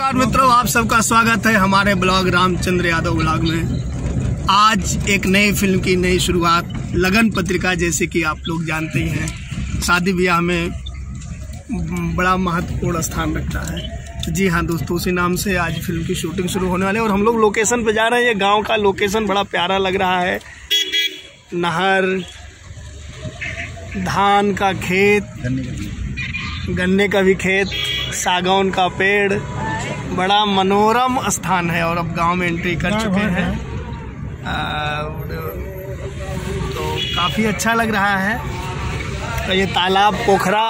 नमस्कार मित्रों, आप सबका स्वागत है हमारे ब्लॉग रामचंद्र यादव ब्लॉग में। आज एक नई फिल्म की नई शुरुआत, लगन पत्रिका। जैसे कि आप लोग जानते ही हैं, शादी ब्याह में बड़ा महत्वपूर्ण स्थान रखता है। जी हाँ दोस्तों, उसी नाम से आज फिल्म की शूटिंग शुरू होने वाली है और हम लोग लोकेशन पे जा रहे हैं। ये गांव का लोकेशन बड़ा प्यारा लग रहा है। नहर, धान का खेत, गन्ने का भी खेत, सागौन का पेड़, बड़ा मनोरम स्थान है। और अब गांव में एंट्री कर चुके हैं तो काफ़ी अच्छा लग रहा है। तो ये तालाब, पोखरा,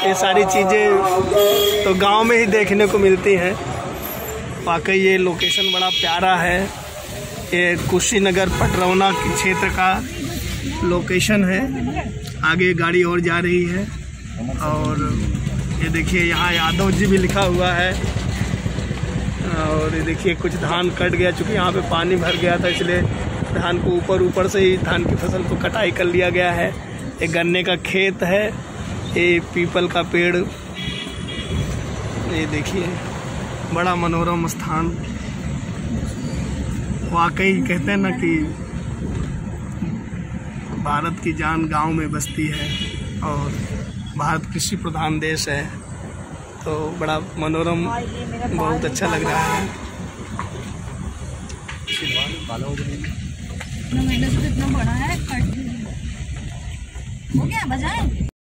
ये सारी चीज़ें तो गांव में ही देखने को मिलती हैं। वाकई ये लोकेशन बड़ा प्यारा है। ये कुशीनगर पटरौना के क्षेत्र का लोकेशन है। आगे गाड़ी और जा रही है और ये देखिए यहाँ यादव जी भी लिखा हुआ है। और ये देखिए कुछ धान कट गया, चूँकि यहाँ पे पानी भर गया था, इसलिए धान को ऊपर से ही धान की फसल को कटाई कर लिया गया है। एक गन्ने का खेत है, ये पीपल का पेड़, ये देखिए बड़ा मनोरम स्थान। वाकई कहते हैं ना कि भारत की जान गांव में बसती है और भारत कृषि प्रधान देश है, तो बड़ा मनोरम, बहुत अच्छा लग रहा है। इतना बड़ा है, कट हो गया, बजाएं।